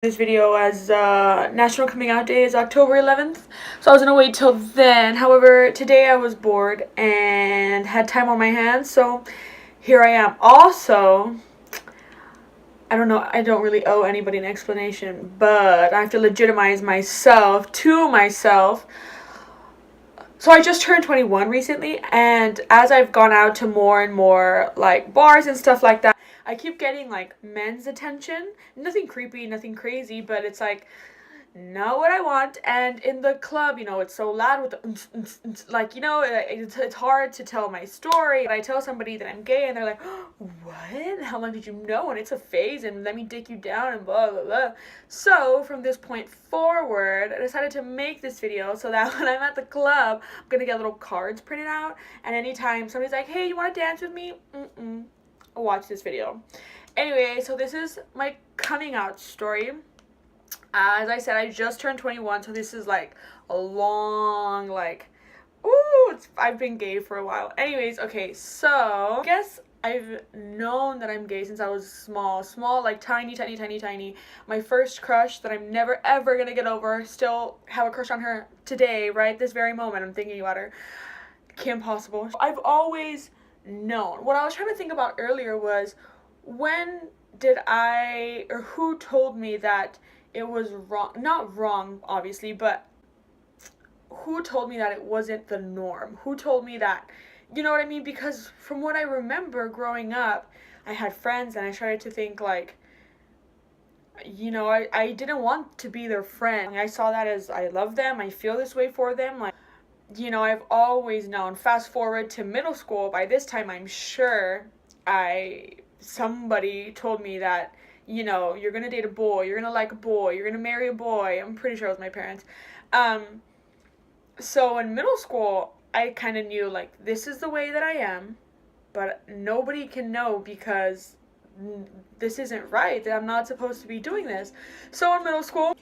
This video as National Coming Out Day is October 11th, so I was gonna wait till then. However, today I was bored and had time on my hands, so here I am. Also, I don't know, I don't really owe anybody an explanation, but I have to legitimize myself to myself. So I just turned 21 recently, and as I've gone out to more and more like bars and stuff like that, I keep getting like men's attention. Nothing creepy, nothing crazy, but it's like not what I want. And in the club, it's so loud with the like, it's hard to tell my story. I tell somebody that I'm gay and they're like, what? How long did you know? And it's a phase and let me dick you down and blah, blah, blah. So from this point forward, I decided to make this video so that when I'm at the club, I'm going to get little cards printed out. And anytime somebody's like, hey, you want to dance with me? I'll watch this video. Anyway, so this is my coming out story. As I said, I just turned 21, so this is like a long, I've been gay for a while. Anyways, okay, so I guess I've known that I'm gay since I was small, like tiny. My first crush that I'm never ever gonna get over, still have a crush on her today, right? This very moment, I'm thinking about her. Kim Possible. I've always known. What I was trying to think about earlier was when did I, or who told me that it was wrong, not wrong obviously, but who told me that it wasn't the norm? Who told me that, you know what I mean? Because from what I remember growing up, I had friends and I started to think like, I didn't want to be their friend. I saw that as I love them, I feel this way for them, like, I've always known. Fast forward to middle school, by this time I'm sure somebody told me that you're gonna date a boy, you're gonna like a boy, you're gonna marry a boy. I'm pretty sure it was my parents. So in middle school, I kind of knew, like, this is the way that I am, but nobody can know because this isn't right, that I'm not supposed to be doing this. So in middle school,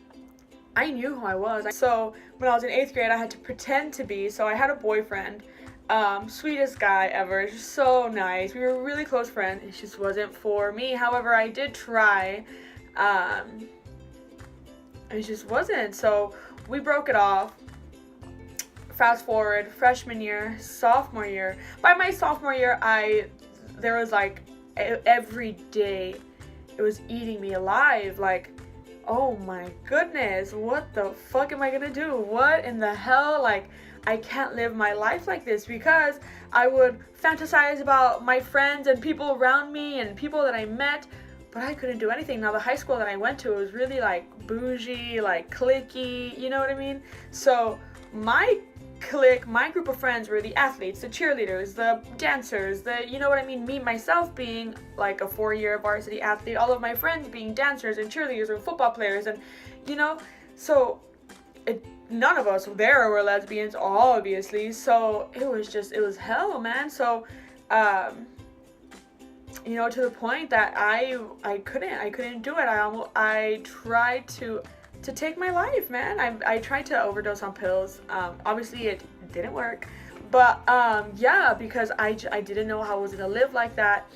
I knew who I was. So when I was in 8th grade, I had to pretend to be, so I had a boyfriend. Sweetest guy ever, just so nice. We were really close friends. It just wasn't for me. However, I did try. It just wasn't. So we broke it off. Fast forward, freshman year, sophomore year. By my sophomore year, there was like every day, it was eating me alive. Like, oh my goodness, what the fuck am I gonna do? What in the hell? Like, I can't live my life like this, because I would fantasize about my friends and people around me and people that I met, but I couldn't do anything. Now, the high school that I went to was really like bougie, like cliquey, you know what I mean? So my clique, my group of friends were the athletes, the cheerleaders, the dancers, you know what I mean? Me, myself being like a 4-year varsity athlete, all of my friends being dancers and cheerleaders and football players, and so none of us there were lesbians, obviously. So it was hell, man. So to the point that I couldn't do it. I tried to take my life, man. I tried to overdose on pills. Obviously it didn't work, but yeah, because I didn't know how I was gonna live like that.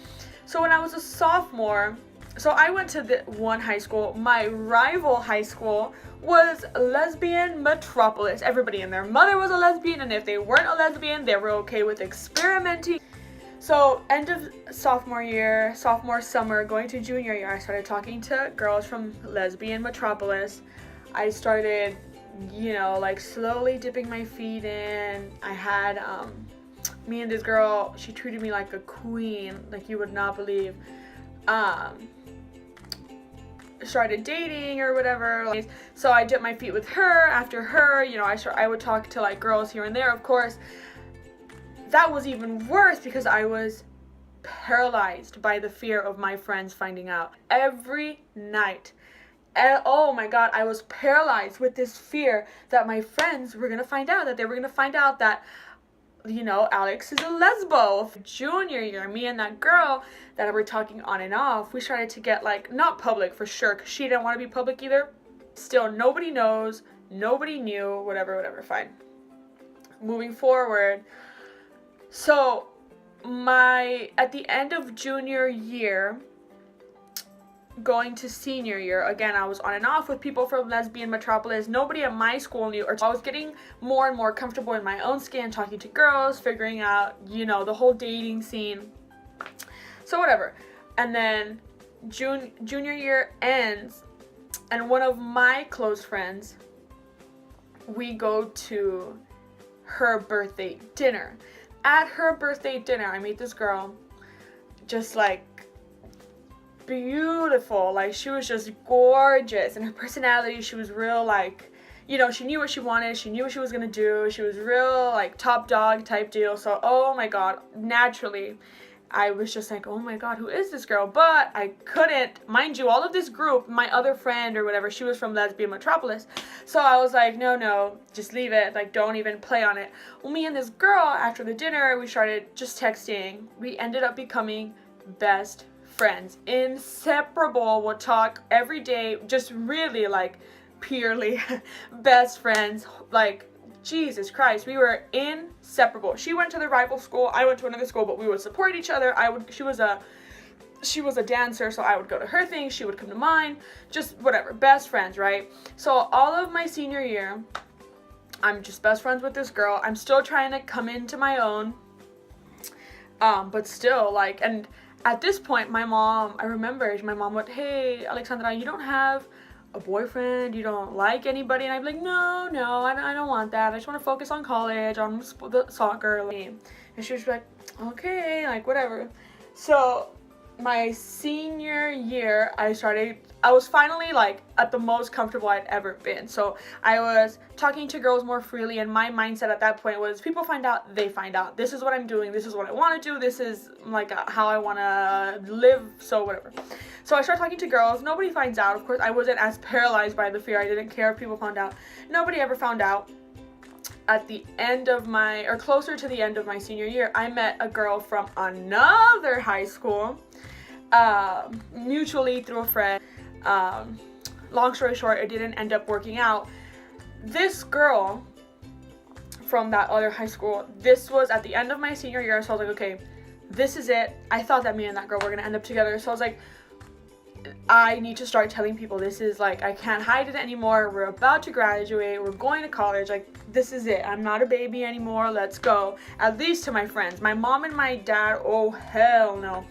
So when I was a sophomore, so I went to the one high school. My rival high school was lesbian metropolis. Everybody and their mother was a lesbian, and if they weren't a lesbian, they were okay with experimenting. So end of sophomore year, sophomore summer, going to junior year, I started talking to girls from lesbian metropolis. I started, like slowly dipping my feet in. I had me and this girl, she treated me like a queen, like you would not believe. Started dating or whatever. So I dipped my feet with her. After her, I would talk to like girls here and there, of course. That was even worse because I was paralyzed by the fear of my friends finding out. Every night, oh my god, I was paralyzed with this fear that my friends were gonna find out, that Alex is a lesbo. Junior year, me and that girl that were talking on and off, we started to get like, not public for sure, because she didn't want to be public either. Still, nobody knows, nobody knew, whatever, fine. Moving forward, so at the end of junior year, going to senior year, again, I was on and off with people from Lesbian Metropolis. Nobody at my school knew, or I was getting more and more comfortable in my own skin, talking to girls, figuring out, you know, the whole dating scene. So whatever. And then junior year ends, and one of my close friends, we go to her birthday dinner. At her birthday dinner, I meet this girl, just like beautiful, like she was just gorgeous, and her personality, she was real, like, you know, she knew what she wanted, she knew what she was gonna do, she was real, like, top dog type deal. So oh my god, naturally I was just like, oh my god, who is this girl? But I couldn't, mind you, all of this group, my other friend or whatever, she was from Lesbian Metropolis, so I was like, no, just leave it, like, don't even play on it. Well, me and this girl, after the dinner, we started just texting. We ended up becoming best friends, inseparable, would talk every day, just really, like, purely best friends, like, Jesus Christ, we were inseparable. She went to the rival school, I went to another school, but we would support each other. She was a dancer, so I would go to her thing, she would come to mine, just whatever, best friends, right? So all of my senior year, I'm just best friends with this girl. I'm still trying to come into my own, but still, like, and at this point, my mom, I remember my mom would, hey, Alexandra, you don't have a boyfriend, you don't like anybody? And I'd be like, no, I don't want that. I just want to focus on college, on the soccer. And she was like, okay, like, whatever. So my senior year, I was finally, like, at the most comfortable I'd ever been. So I was talking to girls more freely, and my mindset at that point was, people find out, they find out. This is what I'm doing, this is what I want to do, this is, like, how I want to live, so whatever. So I started talking to girls. Nobody finds out. Of course, I wasn't as paralyzed by the fear. I didn't care if people found out. Nobody ever found out. At the end of or closer to the end of my senior year, I met a girl from another high school, mutually through a friend. Long story short, it didn't end up working out. This girl from that other high school, this was at the end of my senior year, so I was like, okay, this is it. I thought that me and that girl were gonna end up together, so I was like, I need to start telling people, this is, like, I can't hide it anymore. We're about to graduate, we're going to college, like, this is it. I'm not a baby anymore, let's go. At least to my friends. My mom and my dad, oh hell no.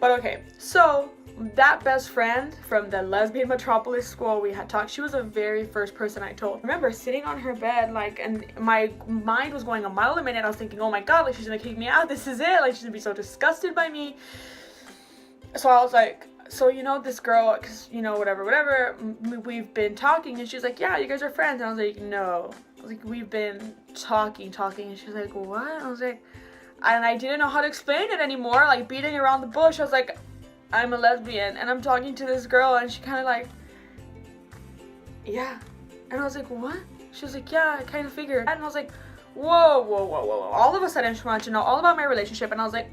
But okay, so that best friend from the Lesbian Metropolis school, we had talked, she was the very first person I told. I remember sitting on her bed, like, and my mind was going a mile a minute. I was thinking, oh my god, like, she's gonna kick me out, this is it, like, she's gonna be so disgusted by me. So I was like, so, you know, this girl, because, you know, whatever, we've been talking, and she's like, yeah, you guys are friends. And I was like, no. I was like, we've been talking, and she's like, what? I was like, and I didn't know how to explain it anymore, like, beating around the bush. I was like, I'm a lesbian, and I'm talking to this girl, and she kind of like, yeah. And I was like, what? She was like, yeah, I kind of figured. And I was like, whoa. All of a sudden, she wanted to know all about my relationship, and I was like,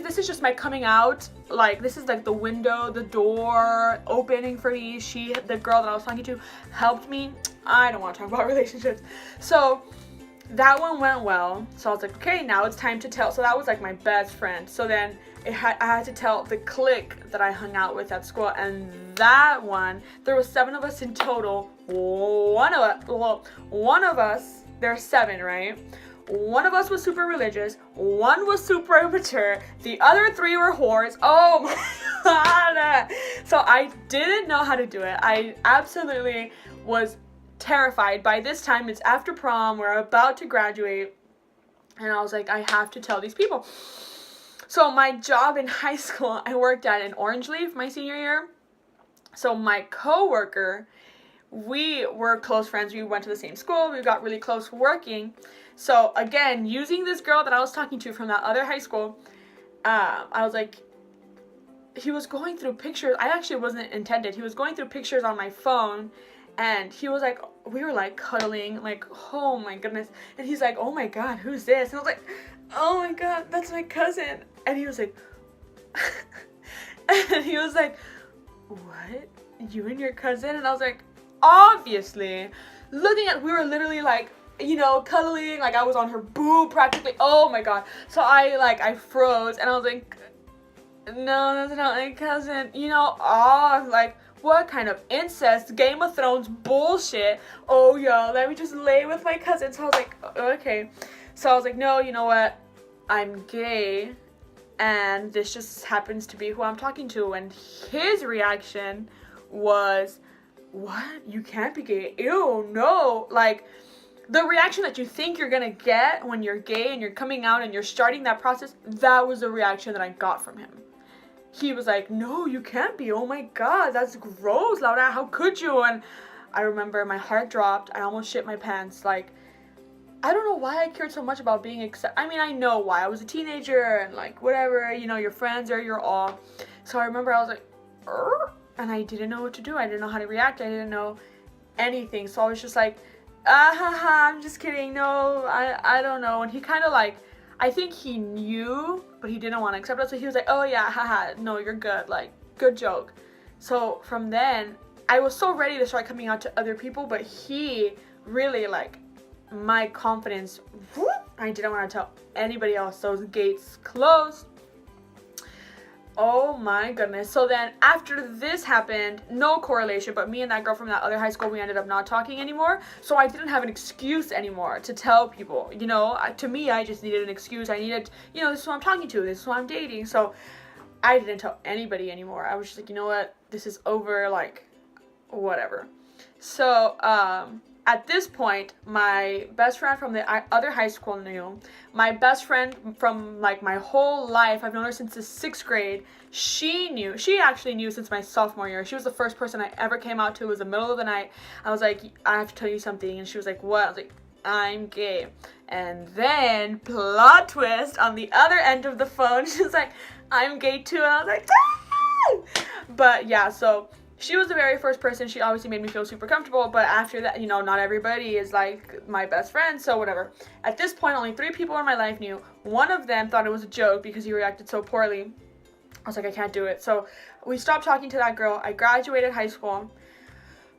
this is just my coming out. Like, this is like the window, the door opening for me. The girl that I was talking to, helped me. I don't want to talk about relationships. So that one went well. So I was like, okay, now it's time to tell. So that was like my best friend. So then I had to tell the clique that I hung out with at school, and that one, there was 7 of us in total. One of us, there are 7, right? One of us was super religious, one was super immature, the other 3 were whores. Oh my god! So I didn't know how to do it. I absolutely was terrified. By this time, it's after prom, we're about to graduate, and I was like, I have to tell these people. So my job in high school, I worked at an Orange Leaf my senior year. So my coworker, we were close friends. We went to the same school. We got really close working. So again, using this girl that I was talking to from that other high school, I was like, he was going through pictures. I actually wasn't intended. He was going through pictures on my phone, and he was like, we were like cuddling, like, oh my goodness. And he's like, oh my god, who's this? And I was like, oh my god, that's my cousin. And he was like, and he was like, what? You and your cousin? And I was like, obviously. We were literally like, you know, cuddling, like I was on her boob practically. Oh my god. So I froze, and I was like, No, that's not my cousin. You know, oh, like, what kind of incest, Game of Thrones bullshit? Oh, yo, let me just lay with my cousin. So I was like, okay. So I was like, no, you know what? I'm gay, and this just happens to be who I'm talking to. And his reaction was, what? You can't be gay. Ew, no. Like, the reaction that you think you're gonna get when you're gay and you're coming out and you're starting that process, that was the reaction that I got from him. He was like, no, you can't be. Oh my God, that's gross, Laura. How could you? And I remember my heart dropped. I almost shit my pants. Like, I don't know why I cared so much about being I mean, I know why. I was a teenager and like, whatever, you know, your friends are your all. So I remember I was like, and I didn't know what to do. I didn't know how to react. I didn't know anything. So I was just like, I'm just kidding. No, I don't know. And he kind of like, I think he knew, but he didn't want to accept it. So he was like, oh yeah, haha, no, you're good. Like, good joke. So from then, I was so ready to start coming out to other people, but he really, like, my confidence, whoop, I didn't want to tell anybody else. Those gates closed. Oh my goodness. So then after this happened, no correlation, but me and that girl from that other high school, we ended up not talking anymore. So I didn't have an excuse anymore to tell people, you know, to me, I just needed an excuse. I needed, you know, this is who I'm talking to. This is who I'm dating. So I didn't tell anybody anymore. I was just like, you know what? This is over, like, whatever. So, at this point, my best friend from the other high school knew. My best friend from, like, my whole life, I've known her since the 6th grade, she knew. She actually knew since my sophomore year. She was the first person I ever came out to. It was the middle of the night. I was like, I have to tell you something. And she was like, what? I was like, I'm gay. And then, plot twist, on the other end of the phone, she was like, I'm gay too. And I was like, ah! But yeah, so she was the very first person. She obviously made me feel super comfortable, but after that, you know, not everybody is like my best friend, so whatever. At this point, only 3 people in my life knew. One of them thought it was a joke because he reacted so poorly. I was like, I can't do it. So we stopped talking to that girl. I graduated high school.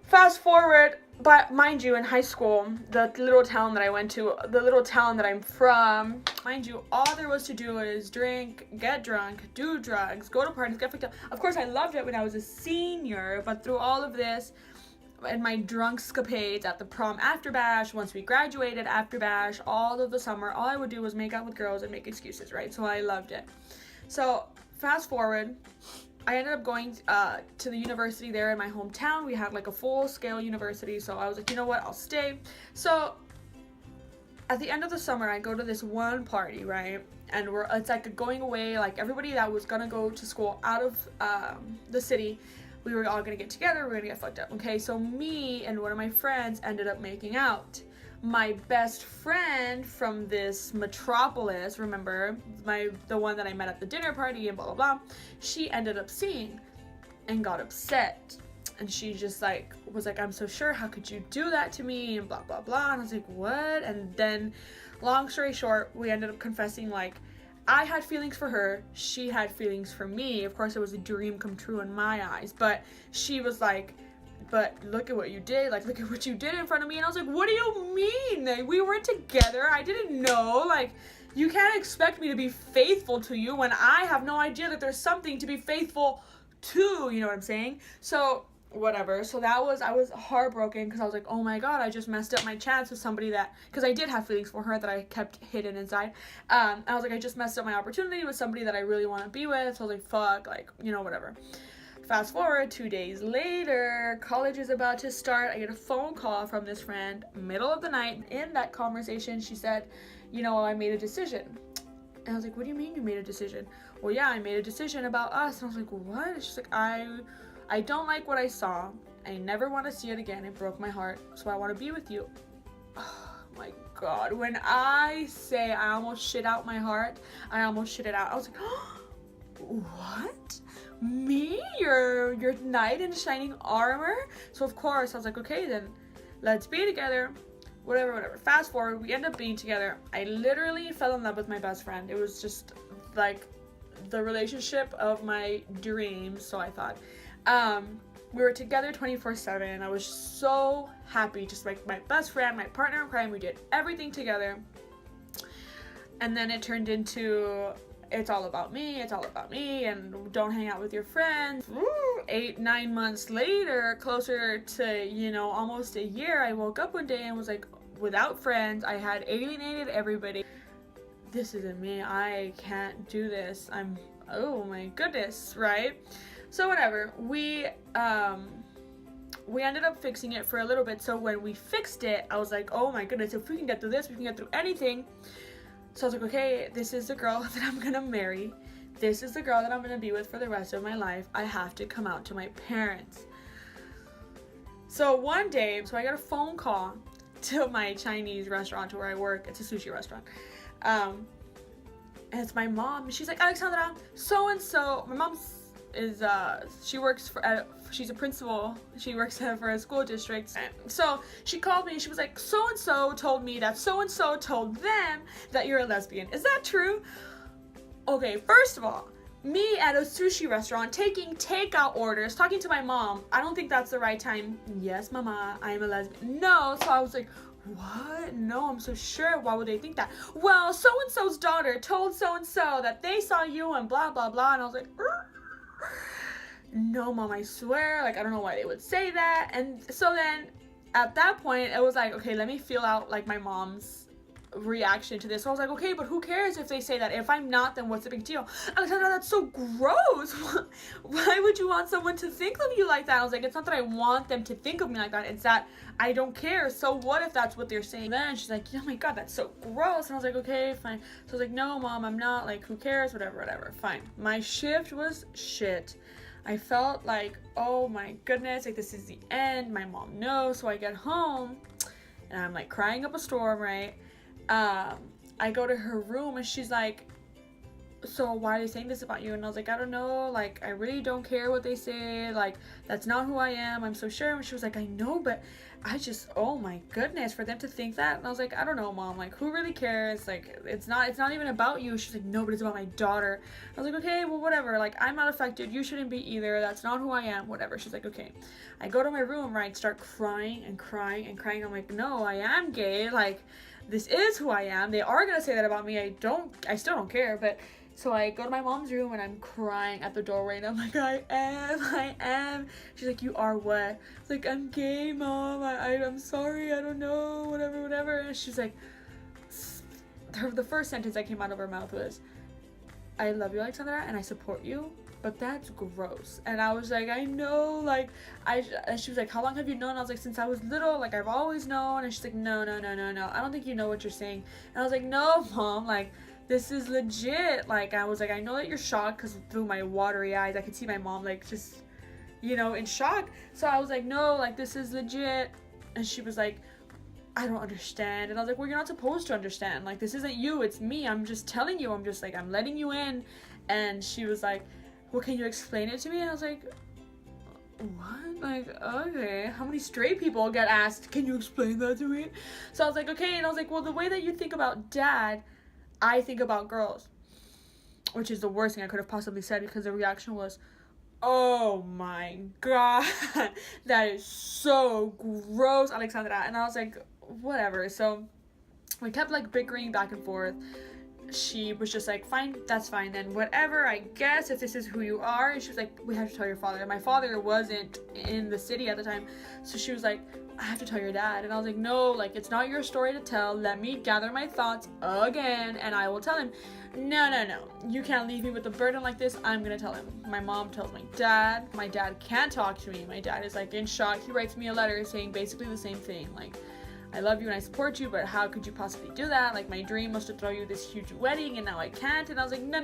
Fast forward, but mind you, in high school, the little town that I went to, the little town that I'm from, mind you, all there was to do is drink, get drunk, do drugs, go to parties, get fucked up. Of course, I loved it when I was a senior, but through all of this, and my drunk escapades at the prom after bash, once we graduated after bash, all of the summer, all I would do was make out with girls and make excuses, right? So I loved it. So fast forward, I ended up going to the university there in my hometown. We had like a full-scale university, so I was like, you know what, I'll stay. So at the end of the summer, I go to this one party, right? And it's like a going away, like everybody that was gonna go to school out of the city, we were all gonna get together, we were gonna get fucked up, okay? So me and one of my friends ended up making out. My best friend from this metropolis, remember, the one that I met at the dinner party and blah blah blah, she ended up seeing and got upset, and she just like was like, I'm so sure, how could you do that to me, and blah blah blah. And I was like, what? And then long story short, we ended up confessing, like, I had feelings for her, she had feelings for me. Of course, it was a dream come true in my eyes, but she was like, but look at what you did, like, look at what you did in front of me. And I was like, what do you mean? We weren't together, I didn't know, like, you can't expect me to be faithful to you when I have no idea that there's something to be faithful to, you know what I'm saying? So whatever. So I was heartbroken because I was like, oh my god, I just messed up my chance with somebody that, because I did have feelings for her that I kept hidden inside. I was like, I just messed up my opportunity with somebody that I really want to be with. So I was like, fuck, like, you know, whatever. Fast forward 2 days later, college is about to start. I get a phone call from this friend, middle of the night. In that conversation, she said, you know, I made a decision. And I was like, what do you mean you made a decision? Well, yeah, I made a decision about us. And I was like, what? She's like, I don't like what I saw. I never want to see it again. It broke my heart. So I want to be with you. Oh my god. When I say I almost shit out my heart, I almost shit it out. I was like, oh, what? Me? Your knight in shining armor? So of course I was like, okay, then let's be together. Whatever. Fast forward, we end up being together. I literally fell in love with my best friend. It was just like the relationship of my dreams, so I thought. We were together 24/7. I was so happy, just like my best friend, my partner in crime. We did everything together. And then it turned into it's all about me, and don't hang out with your friends. 8-9 months later, closer to, you know, almost a year, I woke up one day and was like, without friends, I had alienated everybody. This isn't me, I can't do this, oh my goodness, right? So whatever, we ended up fixing it for a little bit. So when we fixed it, I was like, oh my goodness, if we can get through this, we can get through anything. So I was like, okay, this is the girl that I'm gonna marry. This is the girl that I'm gonna be with for the rest of my life. I have to come out to my parents. So one day, I got a phone call to my Chinese restaurant where I work. It's a sushi restaurant. And it's my mom. She's like, Alexandra, so-and-so. My mom is, she works for, she's a principal. She works for a school district. And so she called me and she was like, so-and-so told me that so-and-so told them that you're a lesbian. Is that true? Okay, first of all, me at a sushi restaurant taking takeout orders, talking to my mom, I don't think that's the right time. Yes, mama, I am a lesbian. No, so I was like, what? No, I'm so sure. Why would they think that? Well, so-and-so's daughter told so-and-so that they saw you and blah, blah, blah. And I was like, no, mom, I swear. Like, I don't know why they would say that. And so then at that point, it was like, okay, let me feel out like my mom's reaction to this. So I was like, okay, but who cares if they say that? If I'm not, then what's the big deal? Alexandra, that's so gross. Why would you want someone to think of you like that? I was like, it's not that I want them to think of me like that, it's that I don't care. So what if that's what they're saying? Then she's like, oh my god, that's so gross. And I was like, okay, fine. So I was like, no, mom, I'm not. Like, who cares? Whatever, fine. My shift was shit. I felt like, oh my goodness, like this is the end. My mom knows. So I get home and I'm like crying up a storm, right? I go to her room and she's like, so why are they saying this about you? And I was like, I don't know, like, I really don't care what they say, like, that's not who I am, I'm so sure. And she was like, I know, but I just, oh my goodness, for them to think that. And I was like, I don't know, mom, like, who really cares? Like, it's not even about you. She's like, no, but it's about my daughter. I was like, okay, well, whatever, like, I'm not affected, you shouldn't be either, that's not who I am, whatever. She's like, okay. I go to my room, right, start crying and crying and crying. I'm like, no, I am gay, like, this is who I am. They are gonna say that about me. I still don't care. But so I go to my mom's room and I'm crying at the doorway and I'm like, I am. She's like, you are what? It's like, I'm gay, mom. I'm sorry. I don't know. Whatever. And she's like, the first sentence that came out of her mouth was, I love you, Alexandra, and I support you, but that's gross. And I was like, I know, like, and she was like, how long have you known? I was like, since I was little, like, I've always known. And she's like, no, I don't think you know what you're saying. And I was like, no, mom, like, this is legit. Like, I was like, I know that you're shocked, because through my watery eyes, I could see my mom, like, just, you know, in shock. So I was like, no, like, this is legit. And she was like, I don't understand. And I was like, well, you're not supposed to understand. Like, this isn't you, it's me. I'm just telling you. I'm just like, I'm letting you in. And she was like, well, can you explain it to me? And I was like, what? Like, okay. How many straight people get asked, can you explain that to me? So I was like, okay. And I was like, well, the way that you think about dad, I think about girls. Which is the worst thing I could have possibly said, because the reaction was, oh my god, that is so gross, Alexandra. And I was like, whatever. So we kept like bickering back and forth. She was just like, fine, that's fine then, whatever, I guess, if this is who you are. And she was like, we have to tell your father. My father wasn't in the city at the time, so she was like, I have to tell your dad. And I was like, no, like, it's not your story to tell. Let me gather my thoughts again and I will tell him. No, you can't leave me with a burden like this. I'm gonna tell him. My mom tells my dad can't talk to me. My dad is like in shock. He writes me a letter saying basically the same thing, like, I love you and I support you, but how could you possibly do that? Like, my dream was to throw you this huge wedding and now I can't. And I was like, no.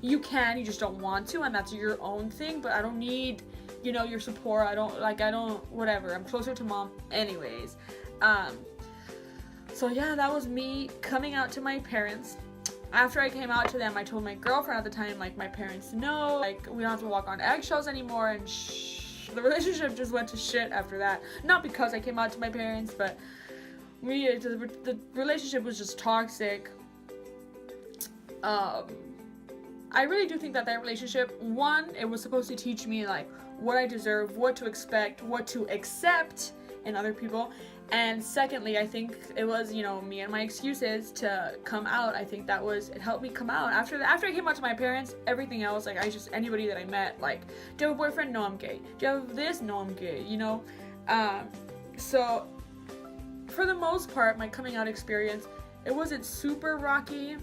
You can, you just don't want to, and that's your own thing, but I don't need, you know, your support. I don't, whatever. I'm closer to mom anyways. So yeah, that was me coming out to my parents. After I came out to them, I told my girlfriend at the time, like, my parents know, like, we don't have to walk on eggshells anymore, and the relationship just went to shit after that. Not because I came out to my parents, but the relationship was just toxic. I really do think that relationship, one, it was supposed to teach me, like, what I deserve, what to expect, what to accept, in other people. And secondly, I think it was, you know, me and my excuses to come out. I think that was, it helped me come out. After I came out to my parents, everything else, like, anybody that I met, like, do you have a boyfriend? No, I'm gay. Do you have this? No, I'm gay, you know? So for the most part, my coming out experience, it wasn't super rocky.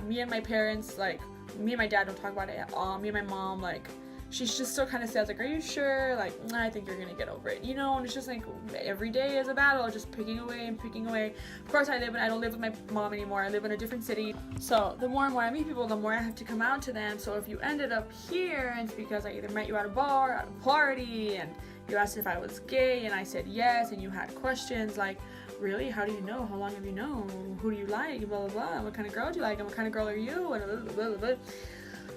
Me and my parents, like, me and my dad don't talk about it at all. Me and my mom, like, she's just still kind of says, like, are you sure? Like, I think you're gonna get over it, you know? And it's just like every day is a battle, just picking away and picking away. Of course, I don't live with my mom anymore. I live in a different city. So the more and more I meet people, the more I have to come out to them. So if you ended up here, and it's because I either met you at a bar, at a party, and you asked if I was gay, and I said yes, and you had questions like, really? How do you know? How long have you known? Who do you like? Blah, blah, blah. What kind of girl do you like? And what kind of girl are you? And blah, blah, blah, blah.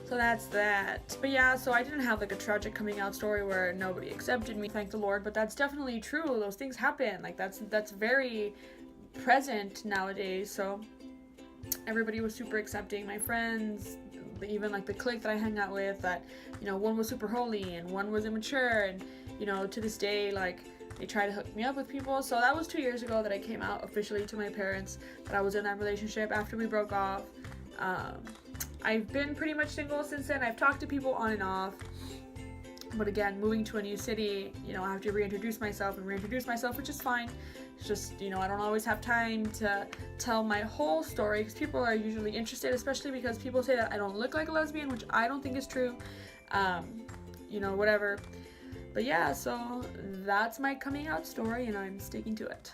So that's that. But yeah, so I didn't have like a tragic coming out story where nobody accepted me, thank the Lord, but that's definitely true. Those things happen. Like that's very present nowadays. So everybody was super accepting. My friends, even like the clique that I hang out with, that, you know, one was super holy and one was immature, and, you know, to this day, like, they try to hook me up with people. So that was 2 years ago that I came out officially to my parents that I was in that relationship after we broke off. I've been pretty much single since then. I've talked to people on and off. But again, moving to a new city, you know, I have to reintroduce myself, which is fine. It's just, you know, I don't always have time to tell my whole story because people are usually interested, especially because people say that I don't look like a lesbian, which I don't think is true. You know, whatever. But yeah, so that's my coming out story, and I'm sticking to it.